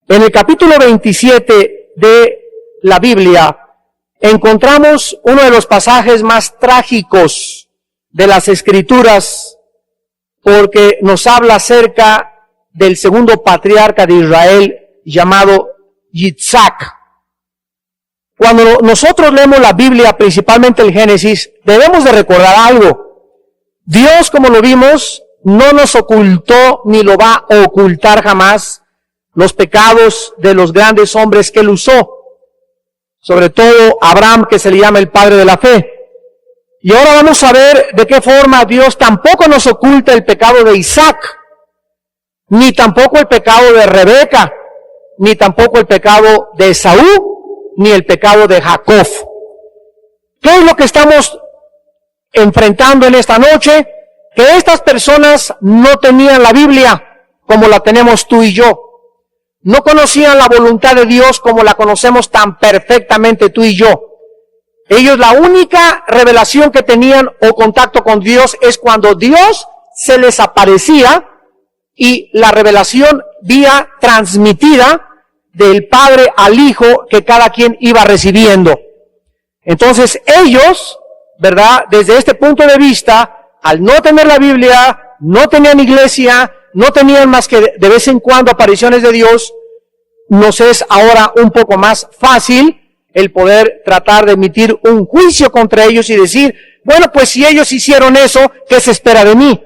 En el capítulo 27 de la Biblia encontramos uno de los pasajes más trágicos de las Escrituras, porque nos habla acerca del segundo patriarca de Israel llamado Yitzhak. Cuando nosotros leemos la Biblia, principalmente el Génesis, debemos de recordar algo. Dios, como lo vimos, no nos ocultó ni lo va a ocultar jamás los pecados de los grandes hombres que él usó, sobre todo Abraham, que se le llama el padre de la fe. Y ahora vamos a ver de qué forma Dios tampoco nos oculta el pecado de Isaac, ni tampoco el pecado de Rebeca, ni tampoco el pecado de Esaú, ni el pecado de Jacob. ¿Qué es lo que estamos enfrentando en esta noche? Que estas personas no tenían la Biblia como la tenemos tú y yo. No conocían la voluntad de Dios como la conocemos tan perfectamente tú y yo. Ellos la única revelación que tenían o contacto con Dios es cuando Dios se les aparecía y la revelación vía transmitida del Padre al Hijo que cada quien iba recibiendo. Entonces ellos, ¿verdad? Desde este punto de vista, al no tener la Biblia, no tenían iglesia, no tenían más que de vez en cuando apariciones de Dios, nos es ahora un poco más fácil el poder tratar de emitir un juicio contra ellos y decir, bueno, pues si ellos hicieron eso, ¿qué se espera de mí?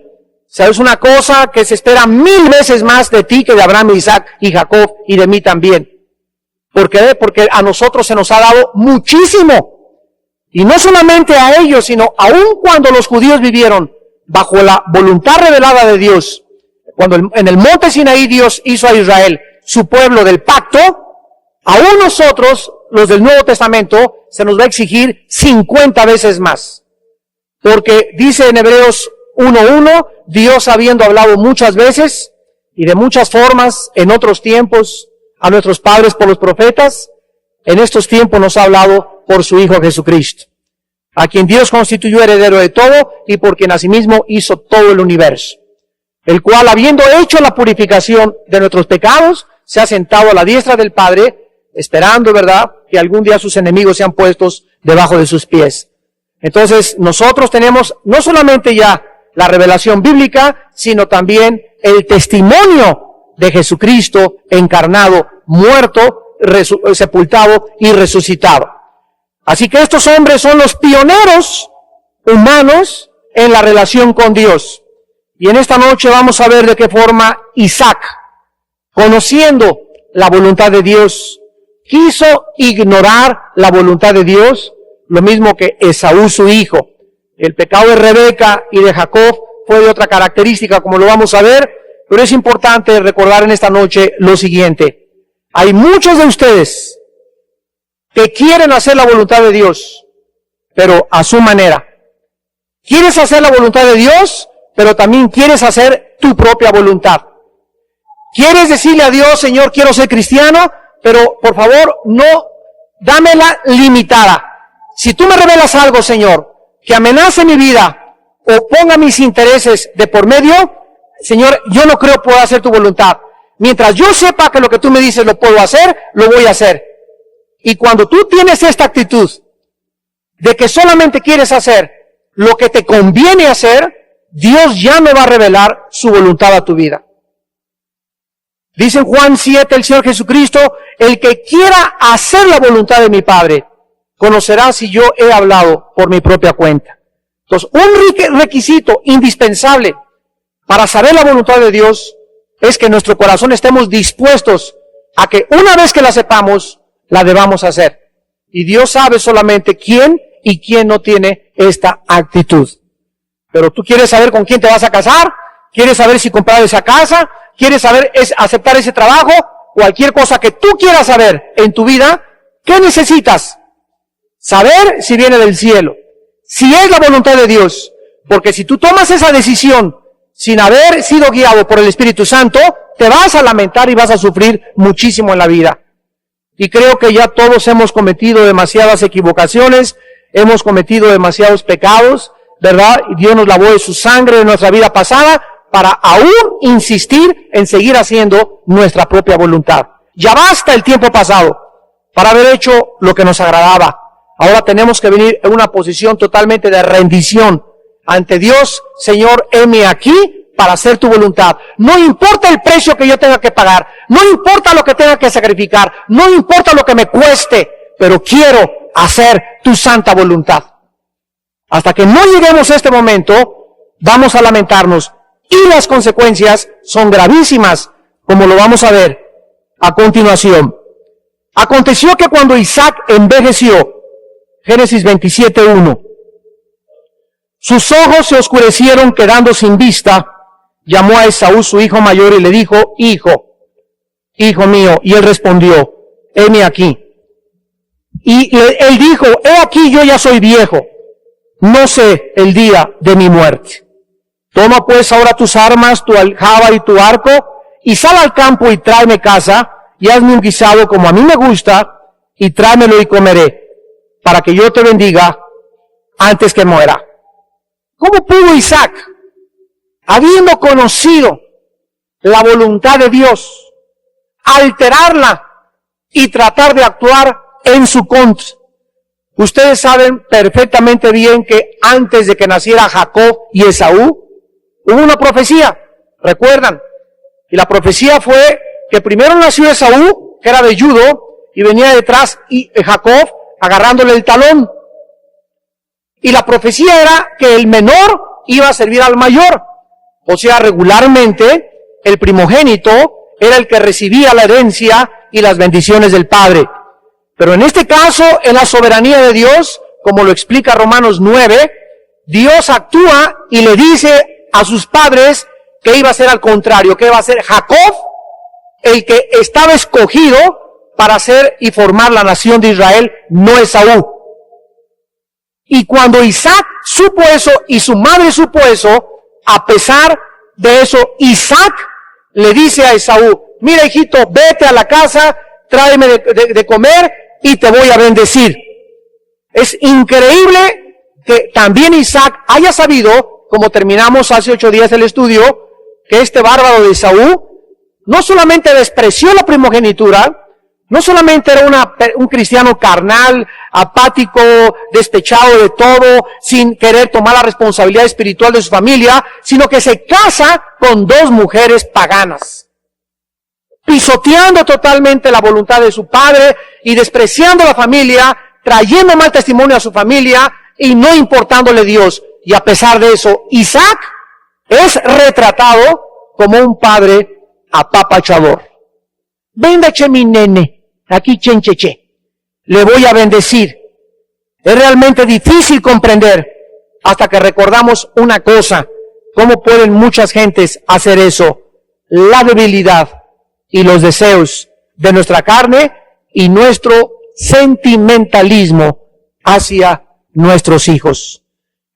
¿Sabes una cosa? Que se espera 1000 veces más de ti que de Abraham, Isaac y Jacob y de mí también. ¿Por qué? Porque a nosotros se nos ha dado muchísimo. Y no solamente a ellos, sino aun cuando los judíos vivieron bajo la voluntad revelada de Dios, cuando en el monte Sinaí Dios hizo a Israel su pueblo del pacto, aún nosotros, los del Nuevo Testamento, se nos va a exigir 50 veces más. Porque dice en Hebreos 1:1, Dios habiendo hablado muchas veces y de muchas formas en otros tiempos a nuestros padres por los profetas, en estos tiempos nos ha hablado por su Hijo Jesucristo, a quien Dios constituyó heredero de todo y por quien asimismo hizo todo el universo, el cual, habiendo hecho la purificación de nuestros pecados, se ha sentado a la diestra del Padre, esperando, ¿verdad?, que algún día sus enemigos sean puestos debajo de sus pies. Entonces, nosotros tenemos no solamente ya la revelación bíblica, sino también el testimonio de Jesucristo encarnado, muerto, sepultado y resucitado. Así que estos hombres son los pioneros humanos en la relación con Dios. Y en esta noche vamos a ver de qué forma Isaac, conociendo la voluntad de Dios, quiso ignorar la voluntad de Dios, lo mismo que Esaú su hijo. El pecado de Rebeca y de Jacob fue de otra característica, como lo vamos a ver, pero es importante recordar en esta noche lo siguiente. Hay muchos de ustedes que quieren hacer la voluntad de Dios, pero a su manera. Quieres hacer la voluntad de Dios, pero también quieres hacer tu propia voluntad. Quieres decirle a Dios, Señor, quiero ser cristiano, pero por favor, no, dámela limitada. Si tú me revelas algo, Señor, que amenace mi vida o ponga mis intereses de por medio, Señor, yo no creo pueda hacer tu voluntad. Mientras yo sepa que lo que tú me dices lo puedo hacer, lo voy a hacer. Y cuando tú tienes esta actitud de que solamente quieres hacer lo que te conviene hacer, Dios ya no va a revelar su voluntad a tu vida. Dice en Juan 7 el Señor Jesucristo, el que quiera hacer la voluntad de mi Padre, conocerá si yo he hablado por mi propia cuenta. Entonces, un requisito indispensable para saber la voluntad de Dios es que en nuestro corazón estemos dispuestos a que una vez que la sepamos, la debamos hacer. Y Dios sabe solamente quién y quién no tiene esta actitud. Pero tú quieres saber con quién te vas a casar, quieres saber si comprar esa casa, quieres saber aceptar ese trabajo, cualquier cosa que tú quieras saber en tu vida, ¿qué necesitas? Saber si viene del cielo, si es la voluntad de Dios. Porque si tú tomas esa decisión sin haber sido guiado por el Espíritu Santo, te vas a lamentar y vas a sufrir muchísimo en la vida. Y creo que ya todos hemos cometido demasiadas equivocaciones, hemos cometido demasiados pecados, ¿verdad? Y Dios nos lavó de su sangre en nuestra vida pasada para aún insistir en seguir haciendo nuestra propia voluntad. Ya basta el tiempo pasado para haber hecho lo que nos agradaba. Ahora tenemos que venir en una posición totalmente de rendición ante Dios. Señor, heme aquí para hacer tu voluntad. No importa el precio que yo tenga que pagar, no importa lo que tenga que sacrificar, no importa lo que me cueste, pero quiero hacer tu santa voluntad. Hasta que no lleguemos a este momento, vamos a lamentarnos y las consecuencias son gravísimas, como lo vamos a ver a continuación. Aconteció que cuando Isaac envejeció, Génesis 27:1, sus ojos se oscurecieron quedando sin vista, llamó a Esaú su hijo mayor y le dijo, hijo mío, y él respondió, heme aquí. Y él dijo, he aquí yo ya soy viejo, no sé el día de mi muerte. Toma pues ahora tus armas, tu aljaba y tu arco, y sal al campo y tráeme caza, y hazme un guisado como a mí me gusta, y tráemelo y comeré, para que yo te bendiga antes que muera. ¿Cómo pudo Isaac, habiendo conocido la voluntad de Dios, alterarla y tratar de actuar en su contra? Ustedes saben perfectamente bien que antes de que naciera Jacob y Esaú, hubo una profecía, ¿recuerdan? Y la profecía fue que primero nació Esaú, que era velludo, y venía detrás y Jacob agarrándole el talón. Y la profecía era que el menor iba a servir al mayor. O sea, regularmente, el primogénito era el que recibía la herencia y las bendiciones del padre. Pero en este caso, en la soberanía de Dios, como lo explica Romanos 9, Dios actúa y le dice a sus padres que iba a ser al contrario, que iba a ser Jacob el que estaba escogido para hacer y formar la nación de Israel, no Esaú. Y cuando Isaac supo eso y su madre supo eso, a pesar de eso, Isaac le dice a Esaú, mira hijito, vete a la casa, tráeme de comer y te voy a bendecir. Es increíble que también Isaac haya sabido, como terminamos hace 8 días el estudio, que este bárbaro de Esaú no solamente despreció la primogenitura, no solamente era un cristiano carnal, apático, despechado de todo, sin querer tomar la responsabilidad espiritual de su familia, sino que se casa con 2 mujeres paganas, pisoteando totalmente la voluntad de su padre y despreciando a la familia, trayendo mal testimonio a su familia y no importándole Dios. Y a pesar de eso, Isaac es retratado como un padre apapachador. Bendeche mi nene. Aquí chencheche, le voy a bendecir. Es realmente difícil comprender hasta que recordamos una cosa, cómo pueden muchas gentes hacer eso, la debilidad y los deseos de nuestra carne y nuestro sentimentalismo hacia nuestros hijos.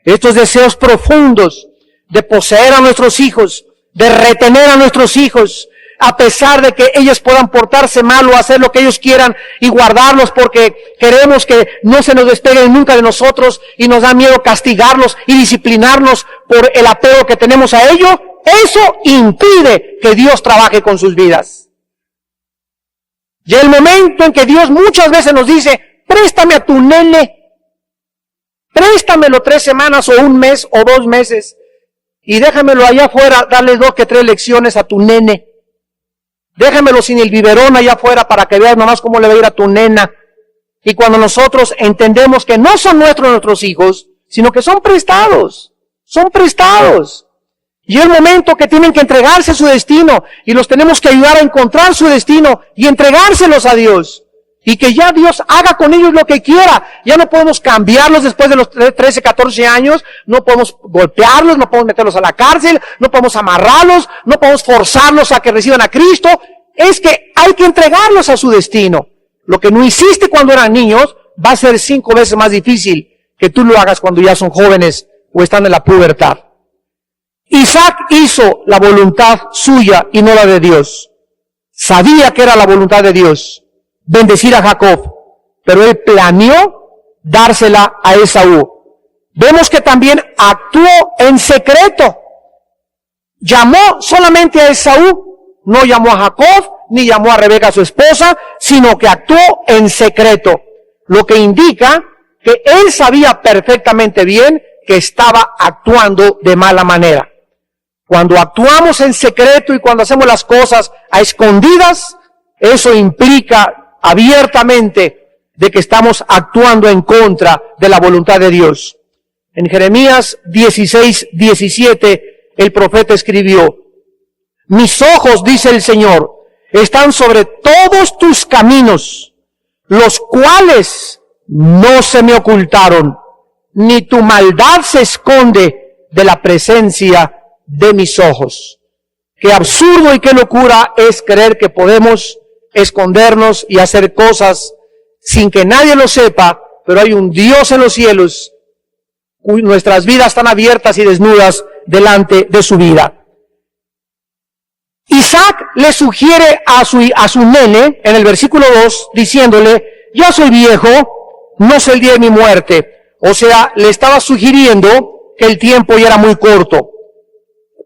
Estos deseos profundos de poseer a nuestros hijos, de retener a nuestros hijos, a pesar de que ellos puedan portarse mal o hacer lo que ellos quieran y guardarlos porque queremos que no se nos despeguen nunca de nosotros y nos da miedo castigarlos y disciplinarnos por el apego que tenemos a ellos, eso impide que Dios trabaje con sus vidas. Y el momento en que Dios muchas veces nos dice, préstame a tu nene, préstamelo 3 semanas o 1 mes o 2 meses y déjamelo allá afuera, darle 2 que 3 lecciones a tu nene. Déjamelo sin el biberón allá afuera para que veas nomás cómo le va a ir a tu nena. Y cuando nosotros entendemos que no son nuestros hijos, sino que son prestados. Y el momento que tienen que entregarse a su destino y los tenemos que ayudar a encontrar su destino y entregárselos a Dios. Y que ya Dios haga con ellos lo que quiera. Ya no podemos cambiarlos después de los 13, 14 años. No podemos golpearlos, no podemos meterlos a la cárcel, no podemos amarrarlos, no podemos forzarlos a que reciban a Cristo. es que hay que entregarlos a su destino. Lo que no hiciste cuando eran niños va a ser 5 veces más difícil que tú lo hagas cuando ya son jóvenes o están en la pubertad. Isaac hizo la voluntad suya y no la de Dios. Sabía que era la voluntad de Dios bendecir a Jacob, pero él planeó dársela a Esaú. Vemos que también actuó en secreto. Llamó solamente a Esaú, no llamó a Jacob, ni llamó a Rebeca su esposa, sino que actuó en secreto, lo que indica que él sabía perfectamente bien que estaba actuando de mala manera. Cuando actuamos en secreto y cuando hacemos las cosas a escondidas, eso implica abiertamente de que estamos actuando en contra de la voluntad de Dios. En Jeremías 16:17, el profeta escribió: mis ojos, dice el Señor, están sobre todos tus caminos, los cuales no se me ocultaron, ni tu maldad se esconde de la presencia de mis ojos. Qué absurdo y qué locura es creer que podemos escondernos y hacer cosas sin que nadie lo sepa, pero hay un Dios en los cielos, nuestras vidas están abiertas y desnudas delante de su vida. Isaac le sugiere a su nene, en el versículo 2, diciéndole: ya soy viejo, no sé el día de mi muerte. O sea, le estaba sugiriendo que el tiempo ya era muy corto.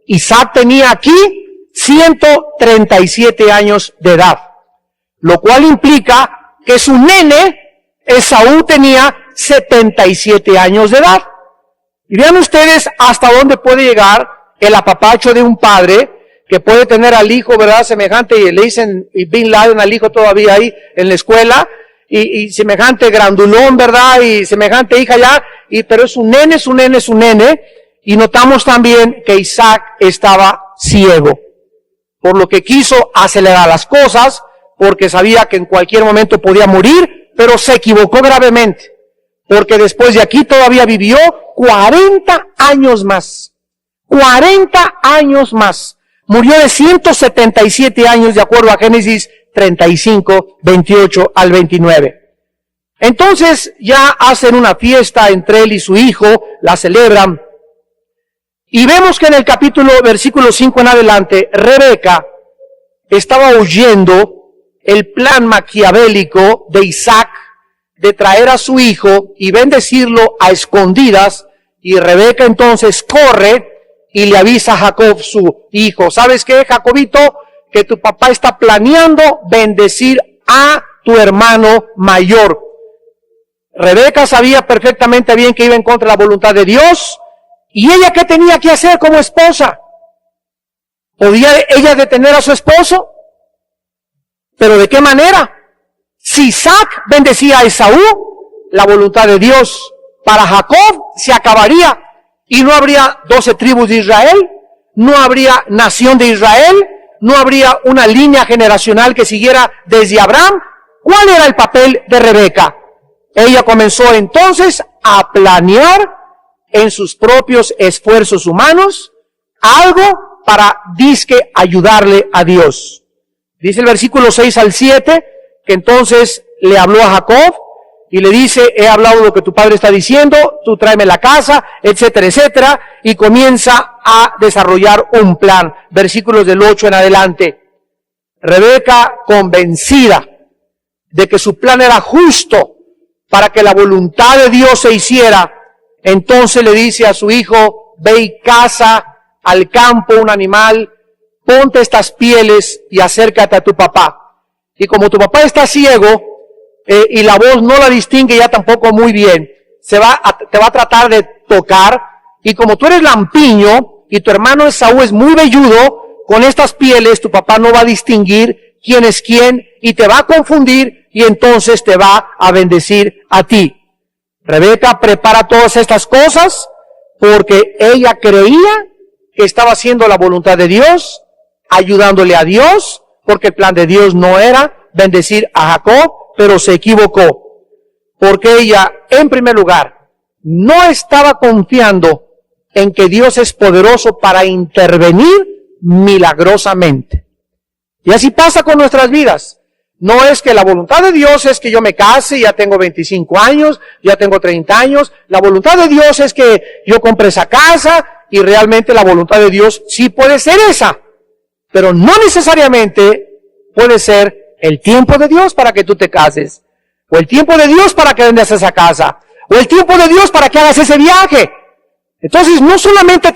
Isaac tenía aquí 137 años de edad, lo cual implica que su nene, Esaú, tenía 77 años de edad. Y vean ustedes hasta dónde puede llegar el apapacho de un padre que puede tener al hijo, ¿verdad?, semejante, y le dicen Bin Laden al hijo todavía ahí en la escuela, y semejante grandulón, ¿verdad?, y semejante hija ya, pero es un nene, y notamos también que Isaac estaba ciego, por lo que quiso acelerar las cosas, porque sabía que en cualquier momento podía morir, pero se equivocó gravemente, porque después de aquí todavía vivió 40 años más. 40 años más. Murió de 177 años, de acuerdo a Génesis 35, 28 al 29. Entonces ya hacen una fiesta entre él y su hijo, la celebran. Y vemos que en el versículo 5 en adelante, Rebeca estaba oyendo el plan maquiavélico de Isaac de traer a su hijo y bendecirlo a escondidas, y Rebeca entonces corre y le avisa a Jacob, su hijo: ¿sabes qué, Jacobito? Que tu papá está planeando bendecir a tu hermano mayor. Rebeca sabía perfectamente bien que iba en contra de la voluntad de Dios, y ella, ¿qué tenía que hacer como esposa? ¿Podía ella detener a su esposo? ¿Pero de qué manera? Si Isaac bendecía a Esaú, la voluntad de Dios para Jacob se acabaría, y no habría 12 tribus de Israel, no habría nación de Israel, no habría una línea generacional que siguiera desde Abraham. ¿Cuál era el papel de Rebeca? Ella comenzó entonces a planear en sus propios esfuerzos humanos algo para disque ayudarle a Dios. Dice el versículo 6 al 7 que entonces le habló a Jacob y le dice: he hablado lo que tu padre está diciendo, tú tráeme la casa, etcétera, etcétera, y comienza a desarrollar un plan. Versículos del 8 en adelante. Rebeca, convencida de que su plan era justo para que la voluntad de Dios se hiciera, entonces le dice a su hijo: ve y caza al campo un animal, ponte estas pieles y acércate a tu papá. Y como tu papá está ciego, y la voz no la distingue ya tampoco muy bien, te va a tratar de tocar, y como tú eres lampiño y tu hermano Esaú es muy velludo, con estas pieles tu papá no va a distinguir quién es quién y te va a confundir, y entonces te va a bendecir a ti. Rebeca prepara todas estas cosas porque ella creía que estaba haciendo la voluntad de Dios, ayudándole a Dios, porque el plan de Dios no era bendecir a Jacob, pero se equivocó, porque ella, en primer lugar, no estaba confiando en que Dios es poderoso para intervenir milagrosamente. Y así pasa con nuestras vidas. No es que la voluntad de Dios es que yo me case, ya tengo 25 años, ya tengo 30 años. La voluntad de Dios es que yo compre esa casa, y realmente la voluntad de Dios sí puede ser esa. Pero no necesariamente puede ser el tiempo de Dios para que tú te cases, o el tiempo de Dios para que vendas esa casa, o el tiempo de Dios para que hagas ese viaje. Entonces no solamente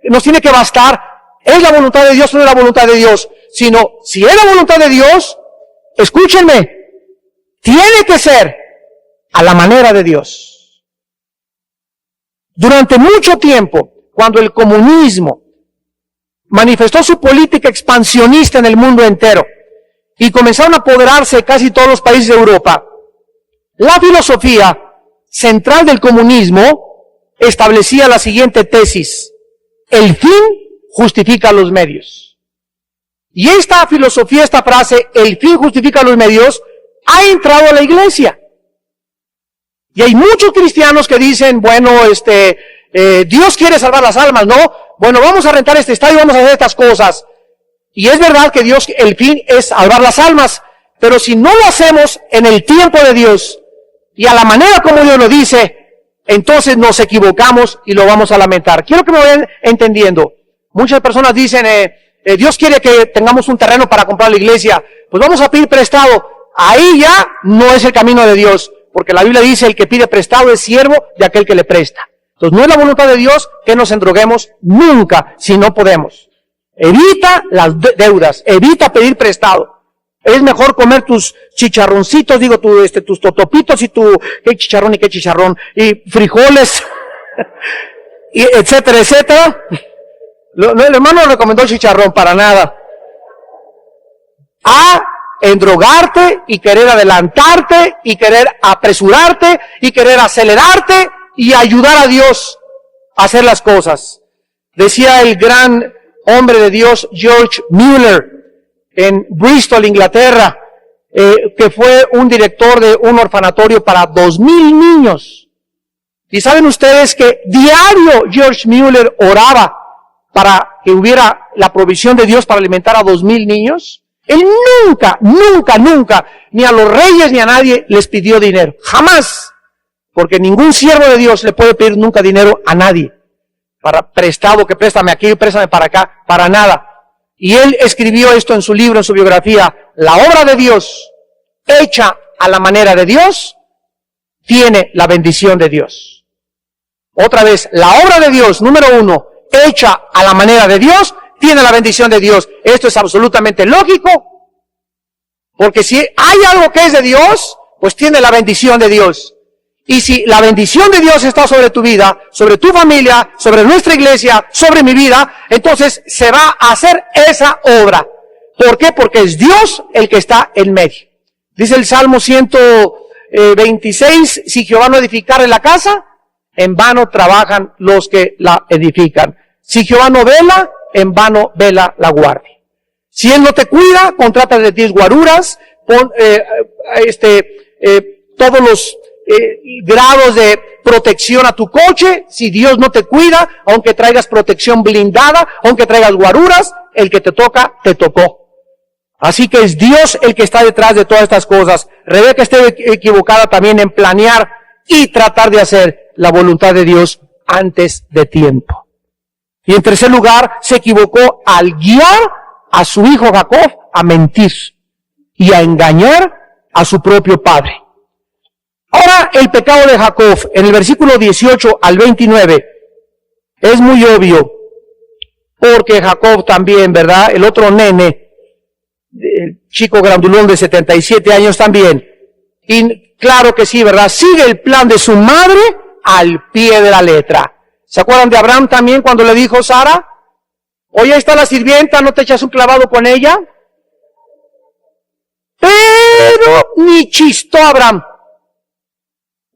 nos tiene que bastar, es la voluntad de Dios o no es la voluntad de Dios, sino si es la voluntad de Dios, escúchenme, tiene que ser a la manera de Dios. Durante mucho tiempo, cuando el comunismo manifestó su política expansionista en el mundo entero y comenzaron a apoderarse casi todos los países de Europa, la filosofía central del comunismo establecía la siguiente tesis: el fin justifica los medios. Y esta filosofía, esta frase, el fin justifica los medios, ha entrado a la iglesia. Y hay muchos cristianos que dicen, bueno, Dios quiere salvar las almas, ¿no? Bueno, vamos a rentar este estadio, vamos a hacer estas cosas. Y es verdad que Dios, el fin es salvar las almas, pero si no lo hacemos en el tiempo de Dios y a la manera como Dios lo dice, entonces nos equivocamos y lo vamos a lamentar. Quiero que me vayan entendiendo. Muchas personas dicen, Dios quiere que tengamos un terreno para comprar la iglesia, pues vamos a pedir prestado. Ahí ya no es el camino de Dios, porque la Biblia dice, el que pide prestado es siervo de aquel que le presta. Entonces no es la voluntad de Dios que nos endroguemos nunca si no podemos. Evita las deudas, evita pedir prestado. Es mejor comer tus chicharroncitos, tus totopitos y qué chicharrón, y frijoles, y etcétera, etcétera. El hermano no recomendó el chicharrón para nada. A endrogarte y querer adelantarte y querer apresurarte y querer acelerarte y ayudar a Dios a hacer las cosas. Decía el gran hombre de Dios George Mueller en Bristol, Inglaterra, que fue un director de un orfanatorio para 2,000 niños. Y saben ustedes que diario George Mueller oraba para que hubiera la provisión de Dios para alimentar a 2,000 niños. Él nunca, ni a los reyes ni a nadie les pidió dinero. Jamás. Porque ningún siervo de Dios le puede pedir nunca dinero a nadie. Para prestado, que préstame aquí, préstame para acá, para nada. Y él escribió esto en su libro, en su biografía: la obra de Dios, hecha a la manera de Dios, tiene la bendición de Dios. Otra vez, la obra de Dios, número 1, hecha a la manera de Dios, tiene la bendición de Dios. Esto es absolutamente lógico, porque si hay algo que es de Dios, pues tiene la bendición de Dios. Y si la bendición de Dios está sobre tu vida, sobre tu familia, sobre nuestra iglesia, sobre mi vida, entonces se va a hacer esa obra. ¿Por qué? Porque es Dios el que está en medio. Dice el Salmo 126, si Jehová no edificare la casa, en vano trabajan los que la edifican. Si Jehová no vela, en vano vela la guardia. Si Él no te cuida, contrata de ti guaruras, todos los grados de protección a tu coche. Si Dios no te cuida, aunque traigas protección blindada, aunque traigas guaruras, el que te toca, te tocó. Así que es Dios el que está detrás de todas estas cosas. Rebeca está equivocada también en planear y tratar de hacer la voluntad de Dios antes de tiempo. Y en tercer lugar, se equivocó al guiar a su hijo Jacob a mentir y a engañar a su propio padre. Ahora, el pecado de Jacob, en el versículo 18 al 29, es muy obvio, porque Jacob también, ¿verdad? El otro nene, el chico grandulón de 77 años también, y claro que sí, ¿verdad? Sigue el plan de su madre al pie de la letra. ¿Se acuerdan de Abraham también cuando le dijo Sara? Oye, ahí está la sirvienta, ¿no te echas un clavado con ella? Pero ni chistó Abraham.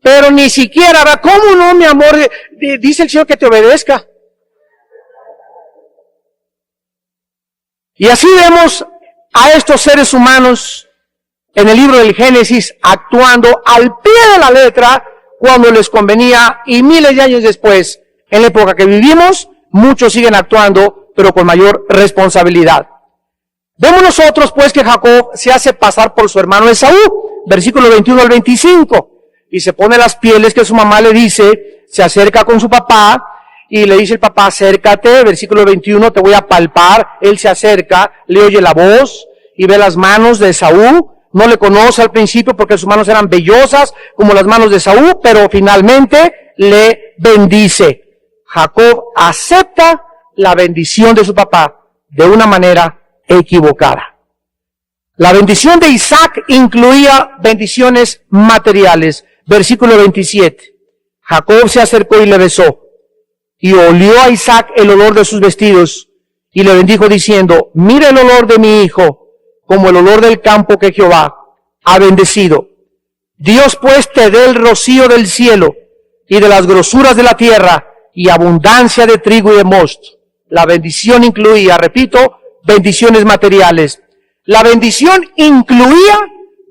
Pero ni siquiera, ¿verdad? ¿Cómo no, mi amor? Dice el Señor que te obedezca. Y así vemos a estos seres humanos en el libro del Génesis actuando al pie de la letra cuando les convenía, y miles de años después, en la época que vivimos, muchos siguen actuando, pero con mayor responsabilidad. Vemos nosotros pues que Jacob se hace pasar por su hermano Esaú, versículo 21 al 25, y se pone las pieles que su mamá le dice, se acerca con su papá, y le dice el papá, acércate, versículo 21, te voy a palpar. Él se acerca, le oye la voz, y ve las manos de Esaú. No le conoce al principio porque sus manos eran vellosas, como las manos de Esaú, pero finalmente le bendice. Jacob acepta la bendición de su papá de una manera equivocada. La bendición de Isaac incluía bendiciones materiales. Versículo 27. Jacob se acercó y le besó, y olió a Isaac el olor de sus vestidos, y le bendijo diciendo, mira el olor de mi hijo, como el olor del campo que Jehová ha bendecido. Dios pues te dé el rocío del cielo, y de las grosuras de la tierra, y abundancia de trigo y de mosto. La bendición incluía, repito, bendiciones materiales. La bendición incluía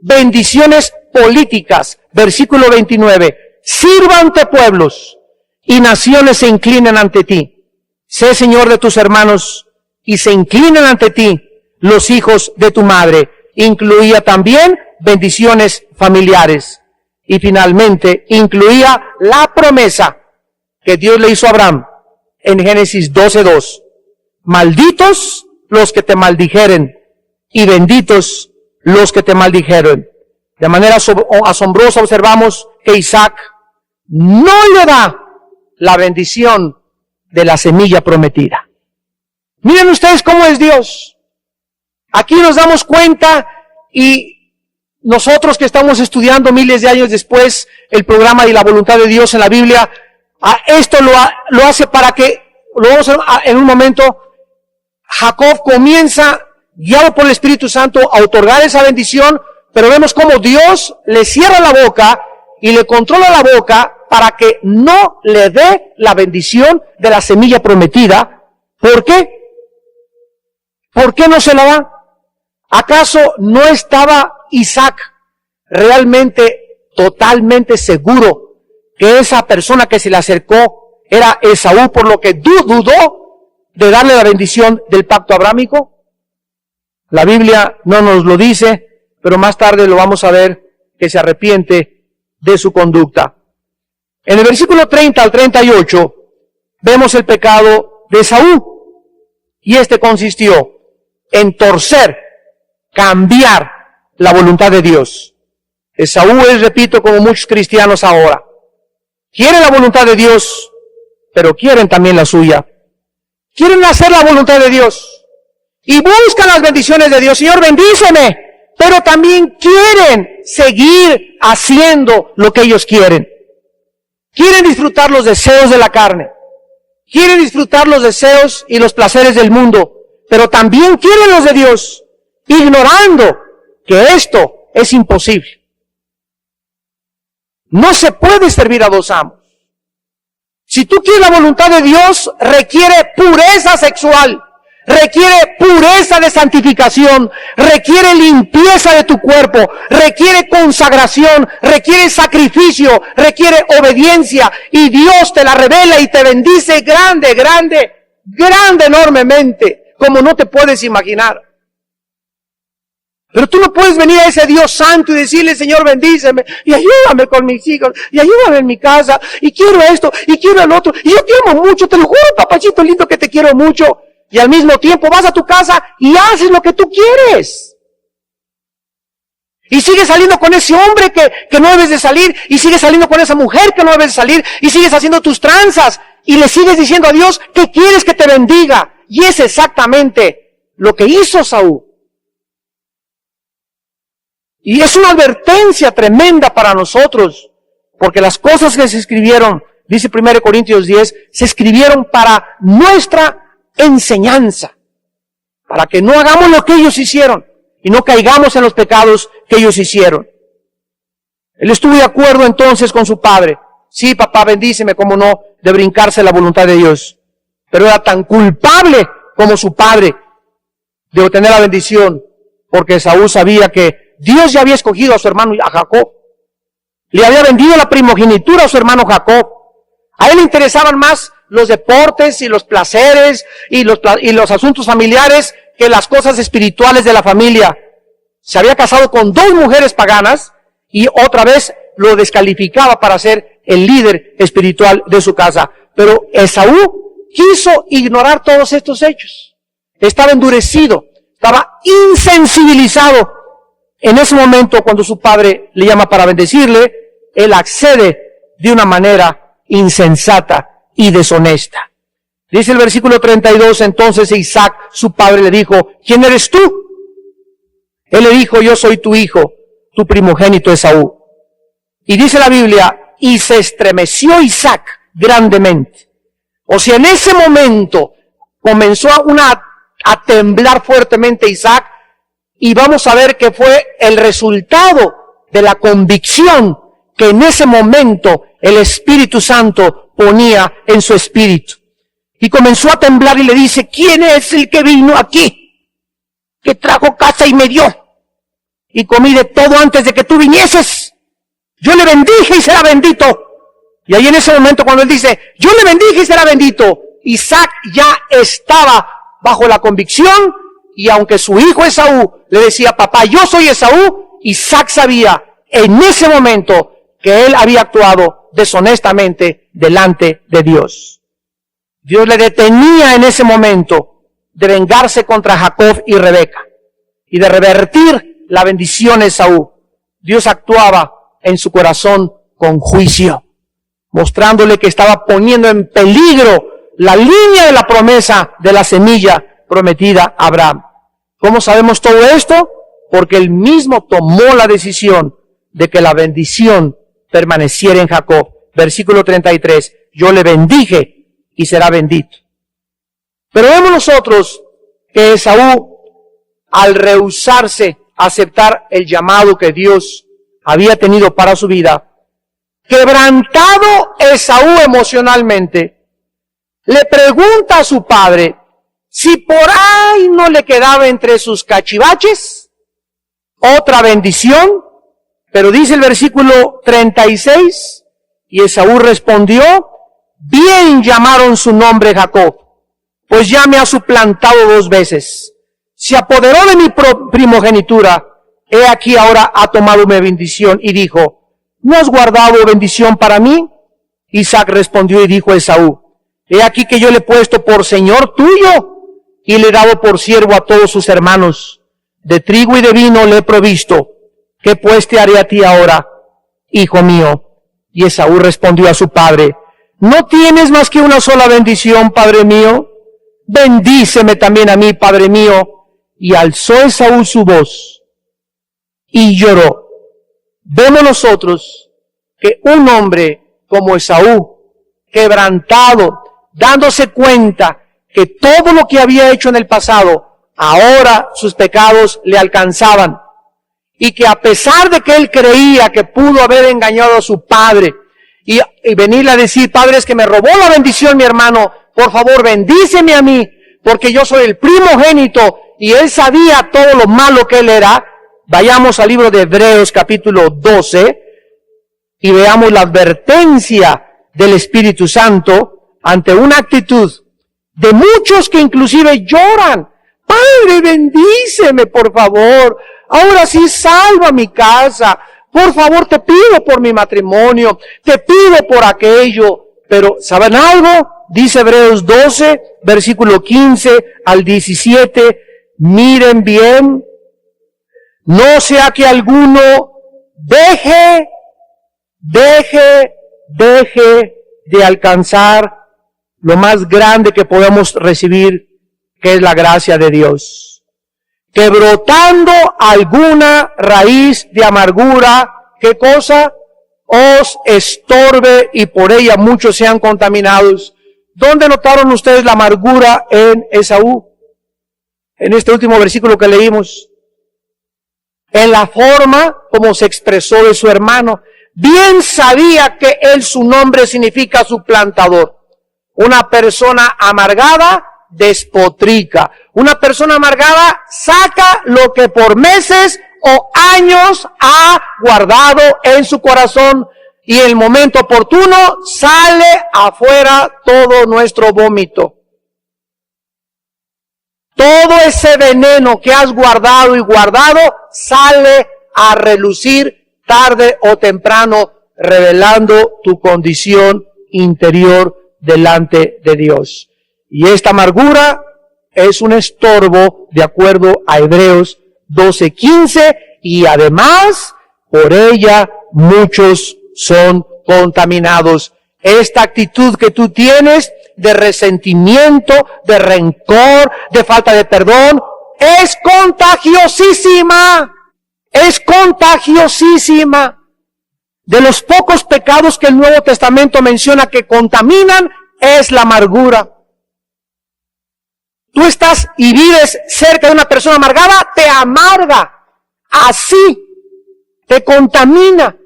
bendiciones políticas. Versículo 29. Sírvante pueblos y naciones se inclinen ante ti. Sé Señor de tus hermanos y se inclinen ante ti los hijos de tu madre. Incluía también bendiciones familiares. Y finalmente incluía la promesa que Dios le hizo a Abraham en Génesis 12:2. Malditos los que te maldijeren y benditos los que te maldijeren. De manera asombrosa observamos que Isaac no le da la bendición de la semilla prometida. Miren ustedes cómo es Dios. Aquí nos damos cuenta, y nosotros que estamos estudiando miles de años después el programa de la voluntad de Dios en la Biblia, esto lo hace para que, lo vamos a ver en un momento, Jacob comienza, guiado por el Espíritu Santo, a otorgar esa bendición, pero vemos cómo Dios le cierra la boca y le controla la boca para que no le dé la bendición de la semilla prometida. ¿Por qué? ¿Por qué no se la da? ¿Acaso no estaba Isaac realmente totalmente seguro que esa persona que se le acercó era Esaú, por lo que dudó de darle la bendición del pacto abrámico? La Biblia no nos lo dice, pero más tarde lo vamos a ver, que se arrepiente de su conducta. En el versículo 30 al 38 vemos el pecado de Esaú, y este consistió en torcer, cambiar la voluntad de Dios. Esaú es, repito, como muchos cristianos ahora, quieren la voluntad de Dios, pero quieren también la suya. Quieren hacer la voluntad de Dios y buscan las bendiciones de Dios. Señor, bendíceme, pero también quieren seguir haciendo lo que ellos quieren. Quieren disfrutar los deseos de la carne, quieren disfrutar los deseos y los placeres del mundo, pero también quieren los de Dios, ignorando que esto es imposible. No se puede servir a dos amos. Si tú quieres la voluntad de Dios, requiere pureza sexual, requiere pureza de santificación, requiere limpieza de tu cuerpo, requiere consagración, requiere sacrificio, requiere obediencia, y Dios te la revela y te bendice grande, enormemente, como no te puedes imaginar. Pero tú no puedes venir a ese Dios santo y decirle, Señor, bendíceme, y ayúdame con mis hijos, y ayúdame en mi casa, y quiero esto, y quiero el otro, y yo te amo mucho, te lo juro, papachito lindo, que te quiero mucho. Y al mismo tiempo vas a tu casa y haces lo que tú quieres. Y sigues saliendo con ese hombre que no debes de salir, y sigues saliendo con esa mujer que no debes de salir, y sigues haciendo tus tranzas, y le sigues diciendo a Dios que quieres que te bendiga. Y es exactamente lo que hizo Saúl. Y es una advertencia tremenda para nosotros, porque las cosas que se escribieron, dice 1 Corintios 10, se escribieron para nuestra enseñanza, para que no hagamos lo que ellos hicieron y no caigamos en los pecados que ellos hicieron. Él estuvo de acuerdo entonces con su padre. Sí, papá, bendíceme, como no, de brincarse la voluntad de Dios. Pero era tan culpable como su padre de obtener la bendición, porque Saúl sabía que Dios ya había escogido a su hermano, a Jacob. Le había vendido la primogenitura a su hermano Jacob. A él le interesaban más los deportes y los placeres y los asuntos familiares que las cosas espirituales de la familia. Se había casado con 2 mujeres paganas y otra vez lo descalificaba para ser el líder espiritual de su casa. Pero Esaú quiso ignorar todos estos hechos. Estaba endurecido, estaba insensibilizado. En ese momento, cuando su padre le llama para bendecirle, él accede de una manera insensata y deshonesta. Dice el versículo 32, entonces Isaac, su padre, le dijo, ¿quién eres tú? Él le dijo, yo soy tu hijo, tu primogénito Esaú. Y dice la Biblia, y se estremeció Isaac grandemente. O sea, en ese momento comenzó a temblar fuertemente Isaac, y vamos a ver que fue el resultado de la convicción que en ese momento el Espíritu Santo ponía en su espíritu. Y comenzó a temblar y le dice, ¿quién es el que vino aquí? Que trajo casa y me dio. Y comí de todo antes de que tú vinieses. Yo le bendije y será bendito. Y ahí en ese momento cuando él dice, yo le bendije y será bendito, Isaac ya estaba bajo la convicción, y aunque su hijo Esaú le decía, papá, yo soy Esaú, Isaac sabía en ese momento que él había actuado deshonestamente delante de Dios. Dios le detenía en ese momento de vengarse contra Jacob y Rebeca y de revertir la bendición de Esaú. Dios actuaba en su corazón con juicio, mostrándole que estaba poniendo en peligro la línea de la promesa de la semilla prometida a Abraham. ¿Cómo sabemos todo esto? Porque él mismo tomó la decisión de que la bendición permaneciera en Jacob. Versículo 33, yo le bendije y será bendito. Pero vemos nosotros que Esaú, al rehusarse a aceptar el llamado que Dios había tenido para su vida, quebrantado Esaú emocionalmente, le pregunta a su padre si por ahí no le quedaba entre sus cachivaches otra bendición. Pero dice el versículo 36, y Esaú respondió, bien llamaron su nombre Jacob, pues ya me ha suplantado 2 veces. Se apoderó de mi primogenitura, he aquí ahora ha tomado mi bendición. Y dijo, ¿no has guardado bendición para mí? Isaac respondió y dijo a Esaú, he aquí que yo le he puesto por señor tuyo, y le he dado por siervo a todos sus hermanos. De trigo y de vino le he provisto. ¿Qué pues te haré a ti ahora, hijo mío? Y Esaú respondió a su padre, ¿no tienes más que una sola bendición, padre mío? Bendíceme también a mí, padre mío. Y alzó Esaú su voz y lloró. Vemos nosotros que un hombre como Esaú, quebrantado, dándose cuenta que todo lo que había hecho en el pasado, ahora sus pecados le alcanzaban. Y que a pesar de que él creía que pudo haber engañado a su padre y venirle a decir, padre, es que me robó la bendición mi hermano, por favor bendíceme a mí, porque yo soy el primogénito, y él sabía todo lo malo que él era. Vayamos al libro de Hebreos capítulo 12 y veamos la advertencia del Espíritu Santo ante una actitud de muchos que inclusive lloran. Padre, bendíceme, por favor. Ahora sí salva mi casa. Por favor, te pido por mi matrimonio. Te pido por aquello. Pero, ¿saben algo? Dice Hebreos 12, versículo 15 al 17. Miren bien. No sea que alguno deje de alcanzar lo más grande que podemos recibir, que es la gracia de Dios. Que brotando alguna raíz de amargura, ¿qué cosa? Os estorbe y por ella muchos sean contaminados. ¿Dónde notaron ustedes la amargura en Esaú? En este último versículo que leímos. En la forma como se expresó de su hermano. Bien sabía que él, su nombre significa suplantador. Una persona amargada despotrica. Una persona amargada saca lo que por meses o años ha guardado en su corazón, y en el momento oportuno sale afuera todo nuestro vómito. todo ese veneno que has guardado y guardado sale a relucir tarde o temprano, revelando tu condición interior delante de Dios. Y esta amargura es un estorbo de acuerdo a Hebreos 12:15, y además por ella muchos son contaminados. Esta actitud que tú tienes de resentimiento, de rencor, de falta de perdón, es contagiosísima. Es contagiosísima. De los pocos pecados que el Nuevo Testamento menciona que contaminan, es la amargura. Tú estás y vives cerca de una persona amargada, te amarga. Así te contamina.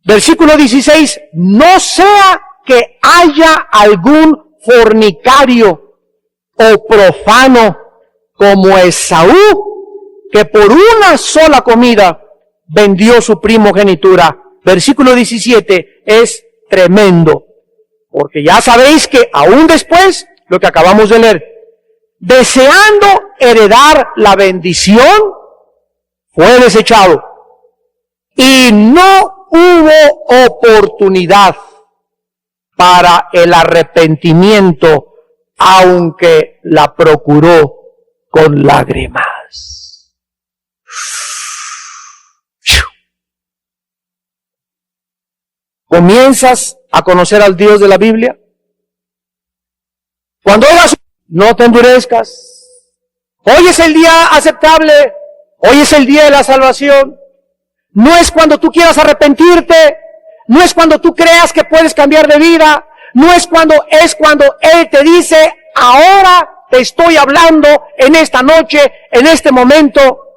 Versículo 16, no sea que haya algún fornicario o profano como Esaú, que por una sola comida vendió su primogenitura. Versículo 17 es tremendo, porque ya sabéis que aún después, lo que acabamos de leer, deseando heredar la bendición, fue desechado. Y no hubo oportunidad para el arrepentimiento, aunque la procuró con lágrimas. ¿Comienzas a conocer al Dios de la Biblia? Cuando oigas, no te endurezcas. Hoy es el día aceptable. Hoy es el día de la salvación. No es cuando tú quieras arrepentirte. No es cuando tú creas que puedes cambiar de vida. No es cuando Él te dice, ahora te estoy hablando en esta noche, en este momento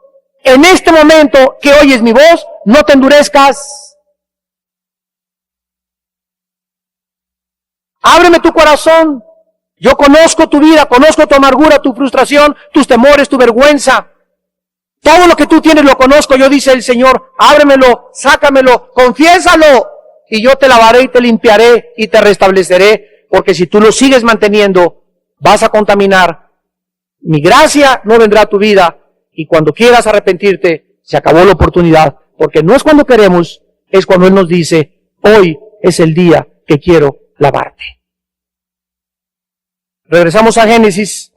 que oyes mi voz, no te endurezcas. Ábreme tu corazón. Yo conozco tu vida, conozco tu amargura, tu frustración, tus temores, tu vergüenza. Todo lo que tú tienes lo conozco, yo, dice el Señor. Ábremelo, sácamelo, confiésalo, y yo te lavaré y te limpiaré y te restableceré, porque si tú lo sigues manteniendo, vas a contaminar. Mi gracia no vendrá a tu vida, y cuando quieras arrepentirte, se acabó la oportunidad, porque no es cuando queremos, es cuando Él nos dice, hoy es el día que quiero lavarte. Regresamos a Génesis.